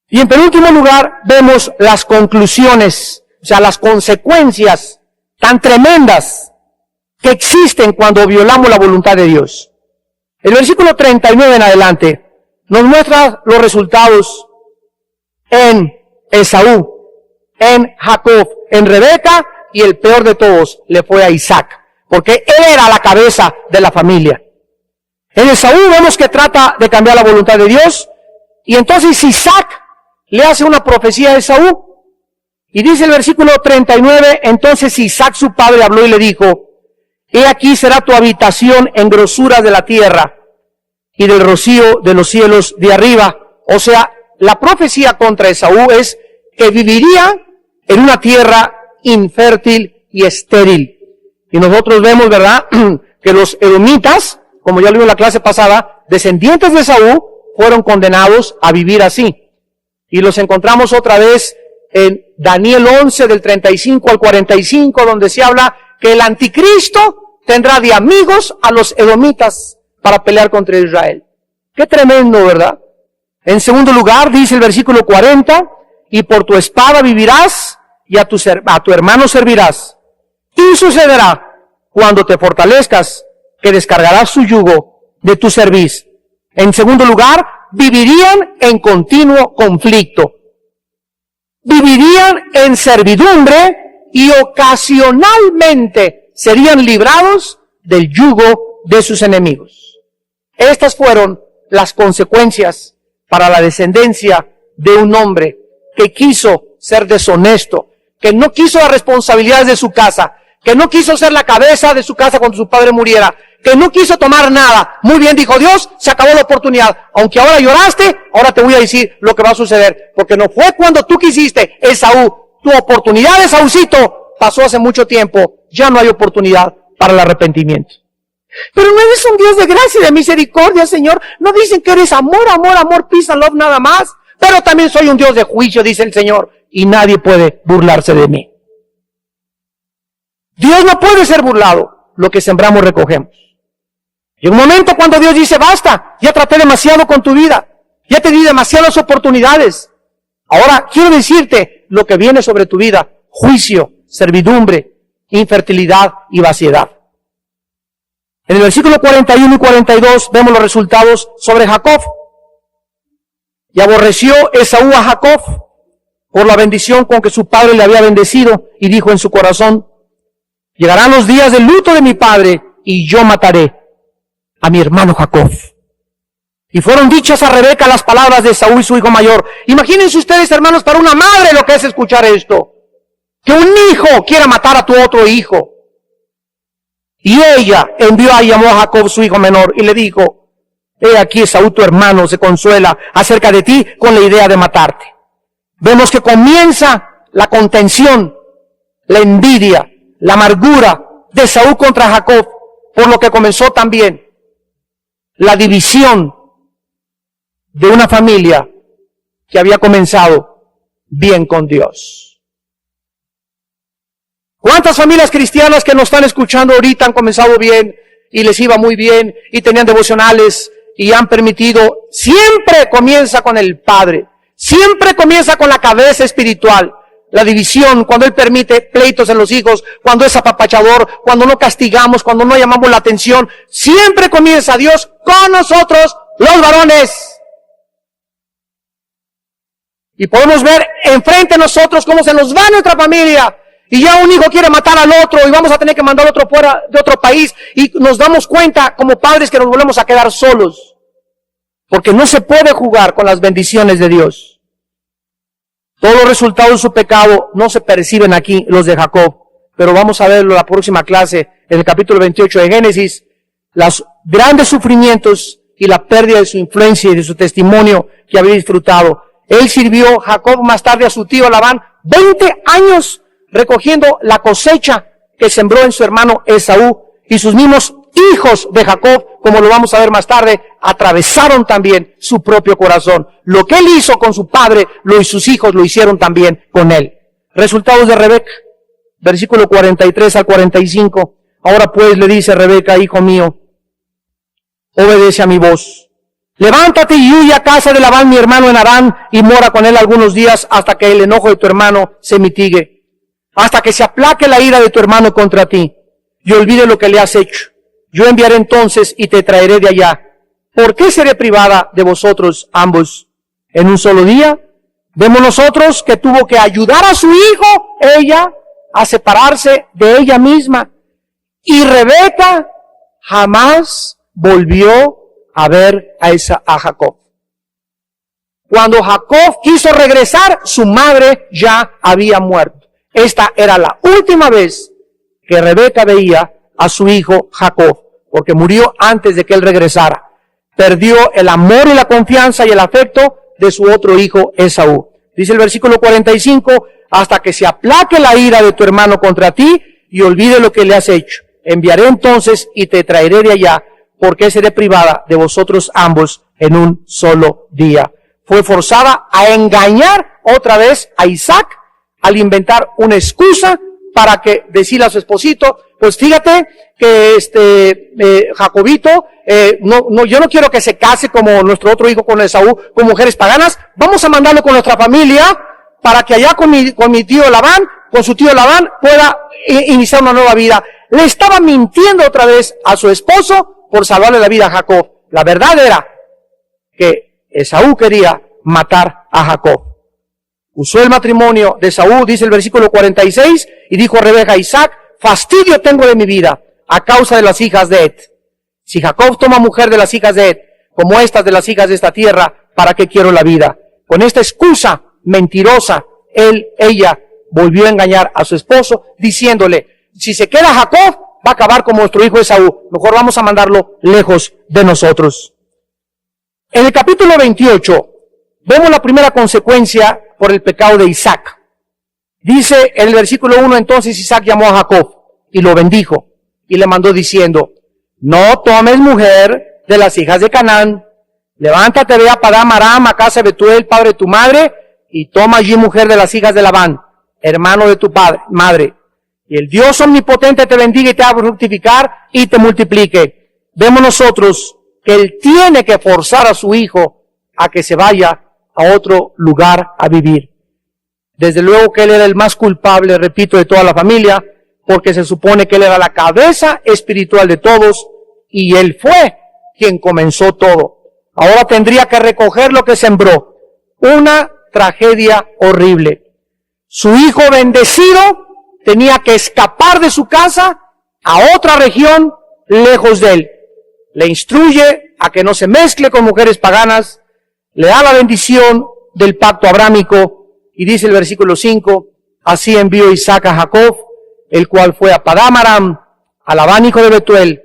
Y en penúltimo lugar, vemos las conclusiones, o sea, las consecuencias tan tremendas que existen cuando violamos la voluntad de Dios. El versículo 39 en adelante nos muestra los resultados en Esaú, en Jacob, en Rebeca, y el peor de todos le fue a Isaac, porque él era la cabeza de la familia. En Esaú vemos que trata de cambiar la voluntad de Dios, y entonces Isaac le hace una profecía a Esaú, y dice el versículo 39, entonces Isaac su padre habló y le dijo, he aquí será tu habitación en grosura de la tierra, y del rocío de los cielos de arriba. O sea, la profecía contra Esaú es que viviría en una tierra infértil y estéril. Y nosotros vemos, ¿verdad?, que los edomitas, como ya lo vimos en la clase pasada, descendientes de Esaú, fueron condenados a vivir así. Y los encontramos otra vez en Daniel 11, del 35 al 45, donde se habla que el anticristo tendrá de amigos a los edomitas para pelear contra Israel. Qué tremendo, ¿verdad? En segundo lugar, dice el versículo 40, y por tu espada vivirás, y a tu hermano servirás. Y sucederá, cuando te fortalezcas, que descargarás su yugo de tu cerviz. En segundo lugar, vivirían en continuo conflicto. Vivirían en servidumbre y ocasionalmente serían librados del yugo de sus enemigos. Estas fueron las consecuencias para la descendencia de un hombre que quiso ser deshonesto, que no quiso las responsabilidades de su casa, que no quiso ser la cabeza de su casa cuando su padre muriera, que no quiso tomar nada. Muy bien, dijo Dios, se acabó la oportunidad. Aunque ahora lloraste, ahora te voy a decir lo que va a suceder. Porque no fue cuando tú quisiste, Esaú. Tu oportunidad, Esaúcito, pasó hace mucho tiempo. Ya no hay oportunidad para el arrepentimiento. Pero no eres un Dios de gracia y de misericordia, Señor. No dicen que eres amor, amor, amor, peace and love nada más. Pero también soy un Dios de juicio, dice el Señor. Y nadie puede burlarse de mí. Dios no puede ser burlado. Lo que sembramos recogemos. Y en un momento cuando Dios dice, basta, ya traté demasiado con tu vida. Ya te di demasiadas oportunidades. Ahora quiero decirte lo que viene sobre tu vida. Juicio, servidumbre, infertilidad y vaciedad. En el versículo 41 y 42 vemos los resultados sobre Jacob. Y aborreció Esaú a Jacob por la bendición con que su padre le había bendecido, y dijo en su corazón, llegarán los días del luto de mi padre, y yo mataré a mi hermano Jacob. Y fueron dichas a Rebeca las palabras de Esaú y su hijo mayor. Imagínense ustedes, hermanos, para una madre lo que es escuchar esto. Que un hijo quiera matar a tu otro hijo. Y ella envió y llamó a Jacob su hijo menor y le dijo, he aquí Esaú tu hermano se consuela acerca de ti con la idea de matarte. Vemos que comienza la contención, la envidia, la amargura de Esaú contra Jacob, por lo que comenzó también la división de una familia que había comenzado bien con Dios. ¿Cuántas familias cristianas que nos están escuchando ahorita han comenzado bien y les iba muy bien y tenían devocionales y han permitido? Siempre comienza con el padre, siempre comienza con la cabeza espiritual. La división, cuando Él permite pleitos en los hijos, cuando es apapachador, cuando no castigamos, cuando no llamamos la atención, siempre comienza Dios con nosotros, los varones. Y podemos ver enfrente de nosotros cómo se nos va nuestra familia. Y ya un hijo quiere matar al otro y vamos a tener que mandar al otro fuera de otro país. Y nos damos cuenta como padres que nos volvemos a quedar solos. Porque no se puede jugar con las bendiciones de Dios. Todos los resultados de su pecado no se perciben aquí, los de Jacob. Pero vamos a verlo en la próxima clase, en el capítulo 28 de Génesis. Los grandes sufrimientos y la pérdida de su influencia y de su testimonio que había disfrutado. Él sirvió, Jacob, más tarde a su tío Labán, 20 años recogiendo la cosecha que sembró en su hermano Esaú, y sus mismos hijos de Jacob, como lo vamos a ver más tarde, atravesaron también su propio corazón. Lo que él hizo con su padre, y sus hijos lo hicieron también con él. Resultados de Rebeca, versículo 43 al 45. Ahora pues le dice Rebeca, hijo mío, obedece a mi voz. Levántate y huye a casa de Labán mi hermano en Harán, y mora con él algunos días hasta que el enojo de tu hermano se mitigue. Hasta que se aplaque la ira de tu hermano contra ti, y olvide lo que le has hecho. Yo enviaré entonces y te traeré de allá. ¿Por qué seré privada de vosotros ambos en un solo día? Vemos nosotros que tuvo que ayudar a su hijo, ella, a separarse de ella misma. Y Rebeca jamás volvió a ver a Jacob. Cuando Jacob quiso regresar, su madre ya había muerto. Esta era la última vez que Rebeca veía a su hijo Jacob, porque murió antes de que él regresara. Perdió el amor y la confianza y el afecto de su otro hijo Esaú. Dice el versículo 45, hasta que se aplaque la ira de tu hermano contra ti y olvide lo que le has hecho. Enviaré entonces y te traeré de allá, porque seré privada de vosotros ambos en un solo día. Fue forzada a engañar otra vez a Isaac, al inventar una excusa para que decirle a su esposito, pues fíjate que Jacobito, yo no quiero que se case como nuestro otro hijo con Esaú, con mujeres paganas, vamos a mandarlo con nuestra familia, para que allá con mi tío Labán, con su tío Labán, pueda iniciar una nueva vida. Le estaba mintiendo otra vez a su esposo por salvarle la vida a Jacob. La verdad era que Esaú quería matar a Jacob. Usó el matrimonio de Esaú, dice el versículo 46, y dijo Rebeca a Isaac, fastidio tengo de mi vida a causa de las hijas de Ed. Si Jacob toma mujer de las hijas de Ed, como estas de las hijas de esta tierra, ¿para qué quiero la vida? Con esta excusa mentirosa, ella volvió a engañar a su esposo, diciéndole, si se queda Jacob, va a acabar como nuestro hijo Esaú. Mejor vamos a mandarlo lejos de nosotros. En el capítulo 28, vemos la primera consecuencia por el pecado de Isaac. Dice en el versículo 1, entonces Isaac llamó a Jacob y lo bendijo y le mandó diciendo, no tomes mujer de las hijas de Canaán. Levántate, ve a Padán Aram, a casa de Betuel, padre de tu madre, y toma allí mujer de las hijas de Labán, hermano de tu madre. Y el Dios omnipotente te bendiga y te haga fructificar y te multiplique. Vemos nosotros que él tiene que forzar a su hijo a que se vaya a otro lugar a vivir. Desde luego que él era el más culpable, repito, de toda la familia, porque se supone que él era la cabeza espiritual de todos y él fue quien comenzó todo. Ahora tendría que recoger lo que sembró. Una tragedia horrible. Su hijo bendecido tenía que escapar de su casa a otra región lejos de él. Le instruye a que no se mezcle con mujeres paganas, le da la bendición del pacto abrámico y dice el versículo 5, así envió Isaac a Jacob, el cual fue a Padán Aram, a Labán hijo de Betuel,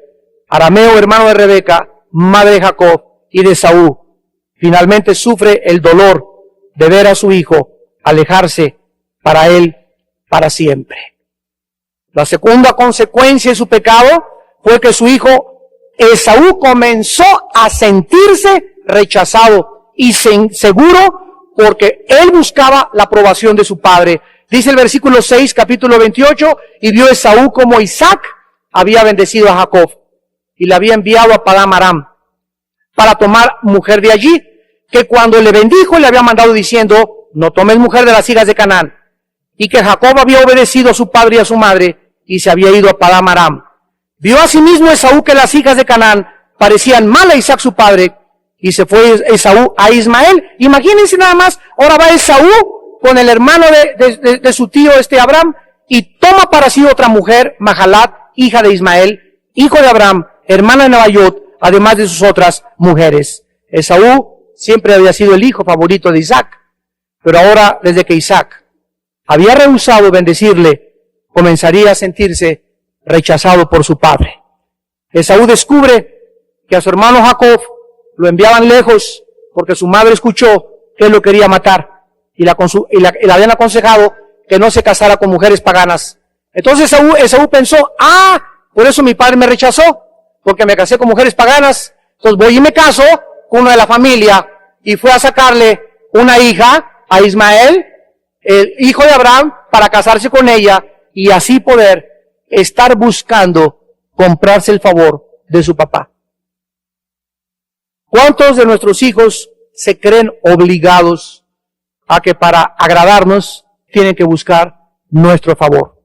arameo hermano de Rebeca, madre de Jacob y de Esaú. Finalmente sufre el dolor de ver a su hijo alejarse para él para siempre. La segunda consecuencia de su pecado fue que su hijo Esaú comenzó a sentirse rechazado y inseguro porque él buscaba la aprobación de su padre. Dice el versículo 6, capítulo 28, y vio Esaú como Isaac había bendecido a Jacob y le había enviado a Padán Aram para tomar mujer de allí, que cuando le bendijo le había mandado diciendo, no tomes mujer de las hijas de Canaán, y que Jacob había obedecido a su padre y a su madre y se había ido a Padán Aram. Vio asimismo Esaú que las hijas de Canaán parecían mal a Isaac su padre, y se fue Esaú a Ismael. Imagínense nada más, ahora va Esaú con el hermano de su tío Abraham, y toma para sí otra mujer, Mahalat, hija de Ismael, hijo de Abraham, hermana de Nebaiot, además de sus otras mujeres. Esaú siempre había sido el hijo favorito de Isaac, pero ahora, desde que Isaac había rehusado bendecirle, comenzaría a sentirse rechazado por su padre. Esaú descubre que a su hermano Jacob lo enviaban lejos porque su madre escuchó que él lo quería matar y le habían aconsejado que no se casara con mujeres paganas. Entonces Esaú pensó, por eso mi padre me rechazó, porque me casé con mujeres paganas, entonces voy y me caso con una de la familia, y fue a sacarle una hija a Ismael, el hijo de Abraham, para casarse con ella y así poder estar buscando comprarse el favor de su papá. ¿Cuántos de nuestros hijos se creen obligados a que para agradarnos tienen que buscar nuestro favor?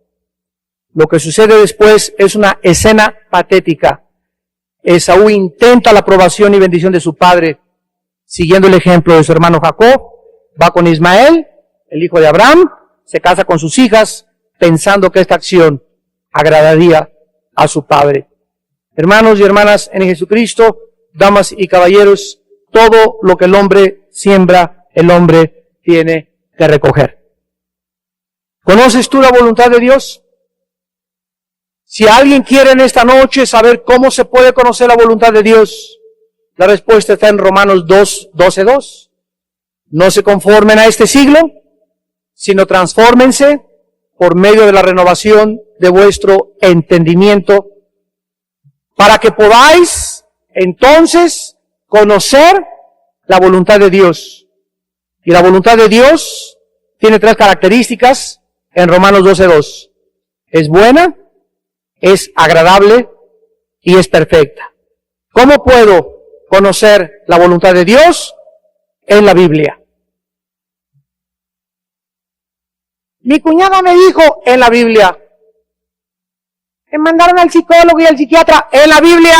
Lo que sucede después es una escena patética. Esaú intenta la aprobación y bendición de su padre, siguiendo el ejemplo de su hermano Jacob, va con Ismael, el hijo de Abraham, se casa con sus hijas, pensando que esta acción agradaría a su padre. Hermanos y hermanas en Jesucristo, damas y caballeros, todo lo que el hombre siembra, el hombre tiene que recoger. ¿Conoces tú la voluntad de Dios? Si alguien quiere en esta noche saber cómo se puede conocer la voluntad de Dios, la respuesta está en Romanos 2:12. No se conformen a este siglo, sino transfórmense por medio de la renovación de vuestro entendimiento, para que podáis entonces conocer la voluntad de Dios. Y la voluntad de Dios tiene 3 características en Romanos 12:2. Es buena, es agradable y es perfecta. ¿Cómo puedo conocer la voluntad de Dios? En la Biblia. Mi cuñada me dijo en la Biblia. Me mandaron al psicólogo y al psiquiatra en la Biblia.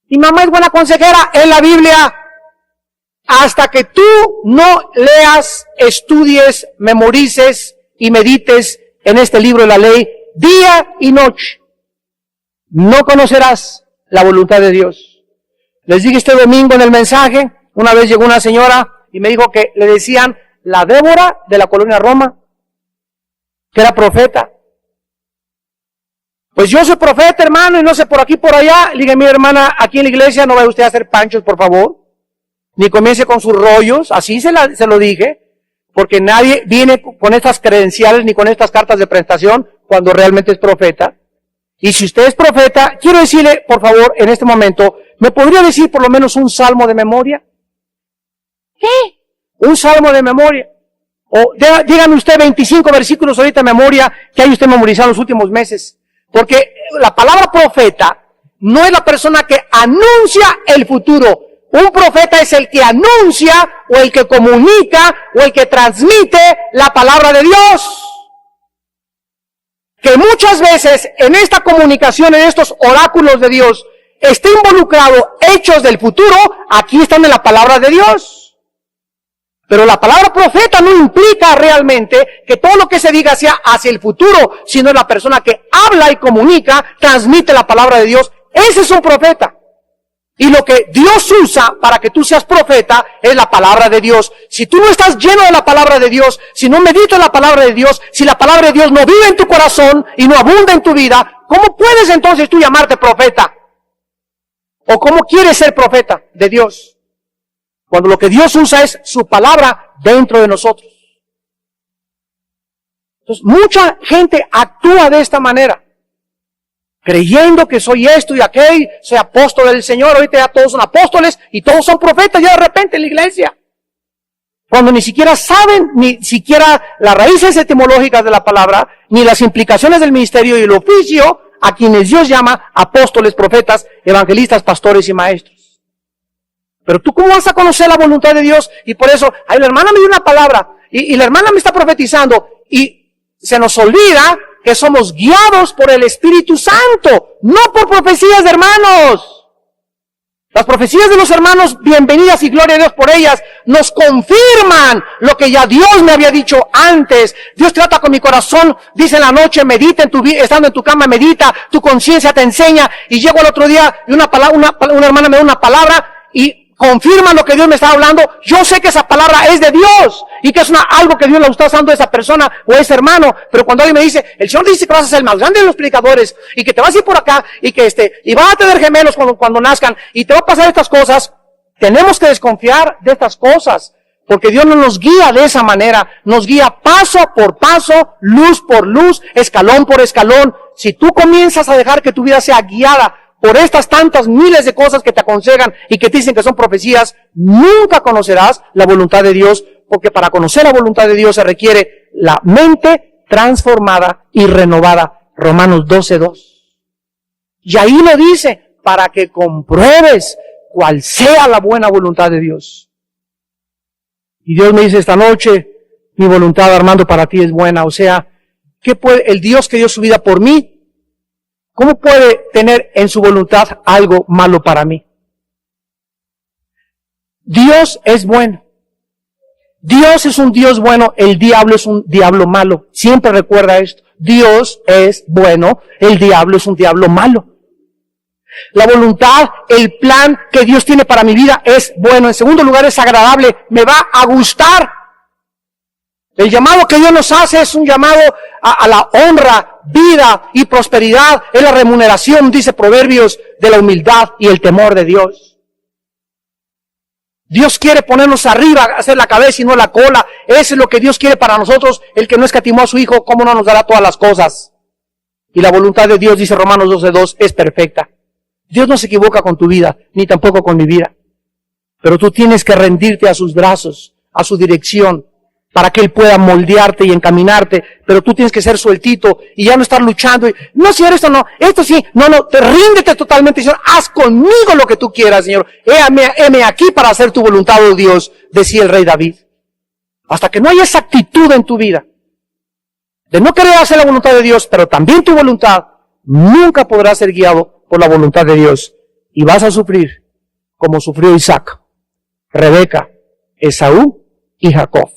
Mi mamá es buena consejera en la Biblia. Hasta que tú no leas, estudies, memorices y medites en este libro de la ley día y noche, no conocerás la voluntad de Dios. Les dije este domingo en el mensaje, una vez llegó una señora y me dijo que le decían la Débora de la colonia Roma, que era profeta. Pues yo soy profeta, hermano, y no sé por aquí por allá. Le dije, mi hermana, aquí en la iglesia no vaya usted a hacer panchos, por favor, ni comience con sus rollos. Así se lo dije, porque nadie viene con estas credenciales ni con estas cartas de prestación cuando realmente es profeta. Y si usted es profeta, quiero decirle, por favor, en este momento, ¿me podría decir por lo menos un salmo de memoria? ¿Qué? Un salmo de memoria. O dígame usted 25 versículos ahorita de memoria que hay usted memorizado en los últimos meses. Porque la palabra profeta no es la persona que anuncia el futuro. Un profeta es el que anuncia o el que comunica o el que transmite la palabra de Dios. Que muchas veces en esta comunicación, en estos oráculos de Dios, está involucrado hechos del futuro, aquí están en la palabra de Dios. Pero la palabra profeta no implica realmente que todo lo que se diga sea hacia el futuro, sino la persona que habla y comunica, transmite la palabra de Dios. Ese es un profeta. Y lo que Dios usa para que tú seas profeta es la palabra de Dios. Si tú no estás lleno de la palabra de Dios, si no meditas la palabra de Dios, si la palabra de Dios no vive en tu corazón y no abunda en tu vida, ¿cómo puedes entonces tú llamarte profeta? ¿O cómo quieres ser profeta de Dios? Cuando lo que Dios usa es su palabra dentro de nosotros. Entonces, mucha gente actúa de esta manera, creyendo que soy esto y aquel, soy apóstol del Señor. Ahorita ya todos son apóstoles y todos son profetas ya de repente en la iglesia. Cuando ni siquiera saben, ni siquiera las raíces etimológicas de la palabra, ni las implicaciones del ministerio y el oficio a quienes Dios llama apóstoles, profetas, evangelistas, pastores y maestros. Pero tú, ¿cómo vas a conocer la voluntad de Dios? Y por eso, ay, la hermana me dio una palabra, y la hermana me está profetizando, y se nos olvida que somos guiados por el Espíritu Santo, no por profecías de hermanos. Las profecías de los hermanos, bienvenidas y gloria a Dios por ellas, nos confirman lo que ya Dios me había dicho antes. Dios trata con mi corazón, dice en la noche, medita en tu vida, estando en tu cama, medita, tu conciencia te enseña, y llego el otro día, y una hermana me da una palabra, y confirma lo que Dios me está hablando. Yo sé que esa palabra es de Dios y que es algo que Dios le está usando a esa persona o a ese hermano. Pero cuando alguien me dice, el Señor dice que vas a ser el más grande de los predicadores y que te vas a ir por acá y que y vas a tener gemelos cuando nazcan y te va a pasar estas cosas, tenemos que desconfiar de estas cosas. Porque Dios no nos guía de esa manera, nos guía paso por paso, luz por luz, escalón por escalón. Si tú comienzas a dejar que tu vida sea guiada por estas tantas miles de cosas que te aconsejan y que te dicen que son profecías, nunca conocerás la voluntad de Dios, porque para conocer la voluntad de Dios se requiere la mente transformada y renovada. Romanos 12:2. Y ahí lo dice, para que compruebes cuál sea la buena voluntad de Dios. Y Dios me dice esta noche, mi voluntad, Armando, para ti es buena. O sea, ¿qué puede el Dios que dio su vida por mí? ¿Cómo puede tener en su voluntad algo malo para mí? Dios es bueno. Dios es un Dios bueno, el diablo es un diablo malo. Siempre recuerda esto. Dios es bueno, el diablo es un diablo malo. La voluntad, el plan que Dios tiene para mi vida es bueno. En segundo lugar, es agradable, me va a gustar. El llamado que Dios nos hace es un llamado a la honra, vida y prosperidad. Es la remuneración, dice Proverbios, de la humildad y el temor de Dios. Dios quiere ponernos arriba, hacer la cabeza y no la cola. Eso es lo que Dios quiere para nosotros. El que no escatimó a su Hijo, ¿cómo no nos dará todas las cosas? Y la voluntad de Dios, dice Romanos 12:2, es perfecta. Dios no se equivoca con tu vida, ni tampoco con mi vida. Pero tú tienes que rendirte a sus brazos, a su dirección, para que Él pueda moldearte y encaminarte, pero tú tienes que ser sueltito y ya no estar luchando. No, Señor, esto no, esto sí, no, te ríndete totalmente, Señor, haz conmigo lo que tú quieras, Señor. Heme aquí para hacer tu voluntad, oh Dios, decía el rey David. Hasta que no haya esa actitud en tu vida, de no querer hacer la voluntad de Dios, pero también tu voluntad, nunca podrás ser guiado por la voluntad de Dios. Y vas a sufrir como sufrió Isaac, Rebeca, Esaú y Jacob.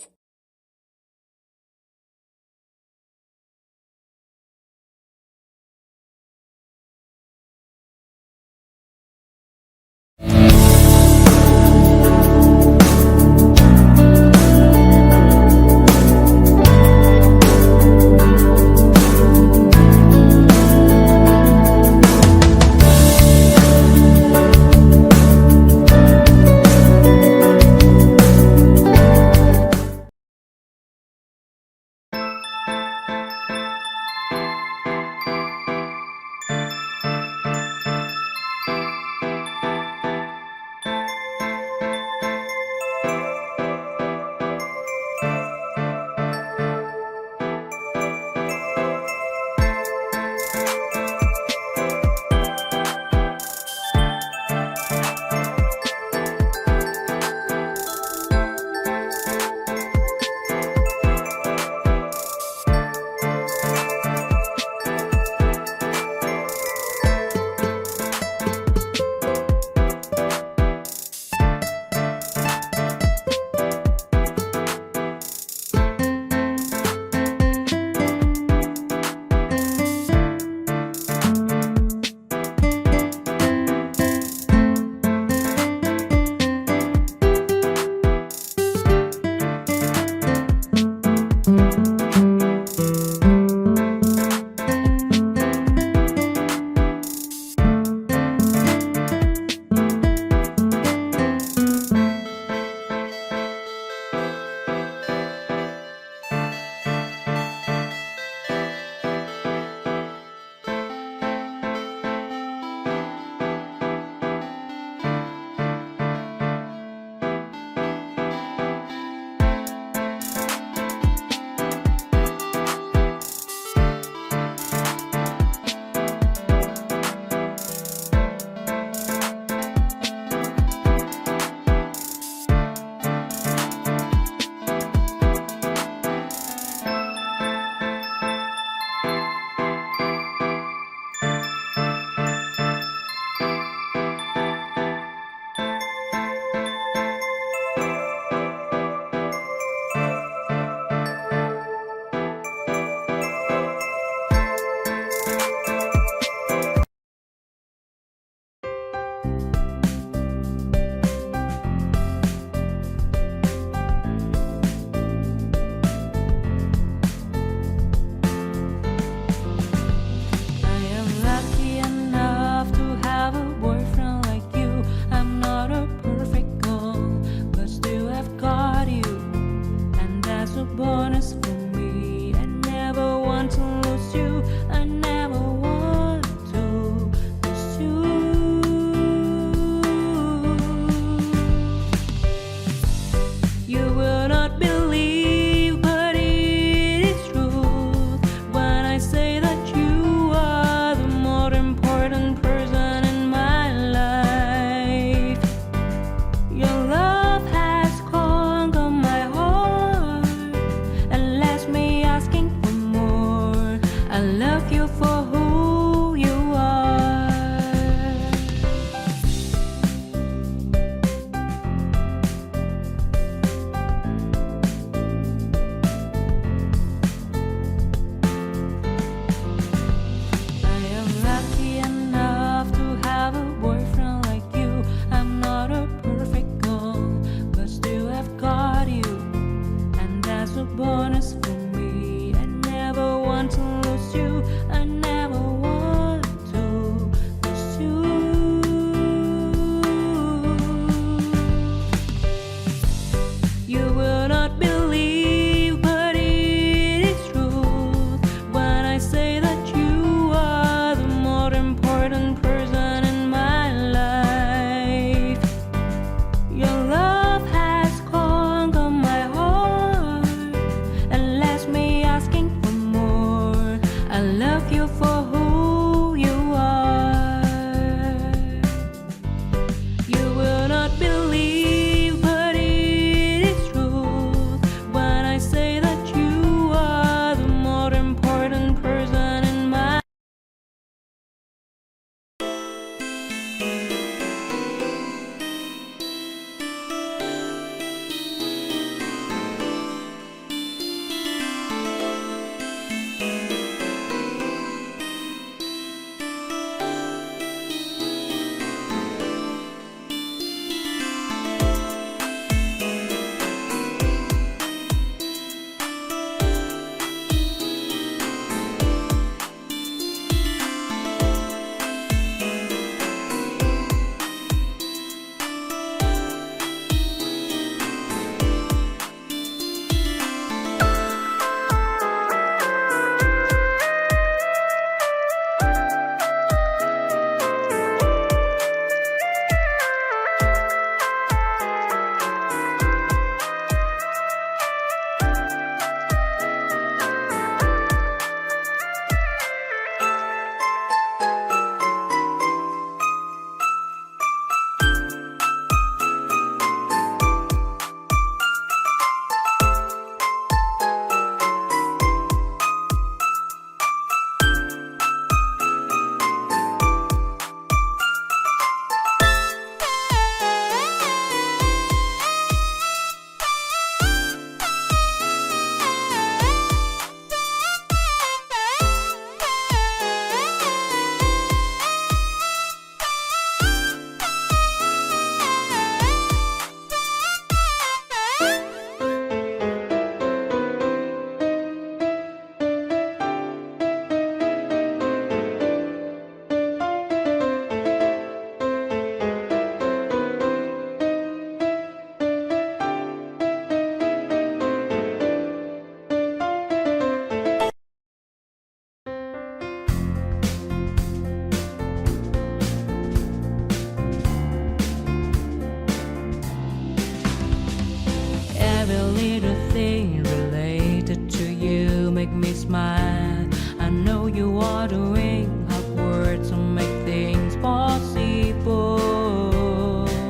me smile. I know you are doing hard work to make things possible.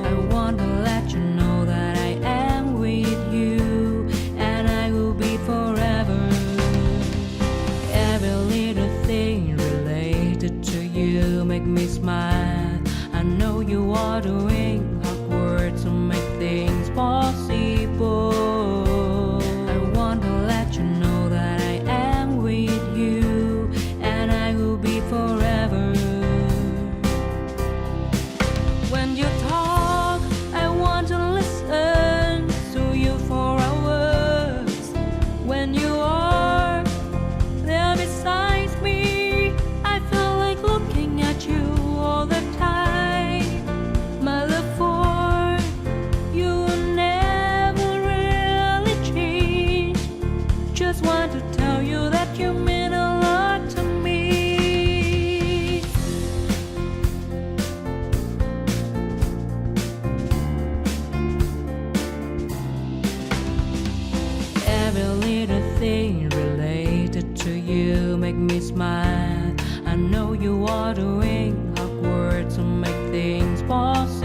I want to let you know that I am with you, and I will be forever. Every little thing related to you make me smile. I know you are doing hard work to make things possible. I want to let you know that I am with you, and I will be forever. When you talk, I want to listen to you for hours. When you are there beside me, I feel like looking at you all the time. My love for you will never really change. Just want to tell you that you mean a lot to me. Every little thing related to you make me smile. I know you are doing hard work to make things possible.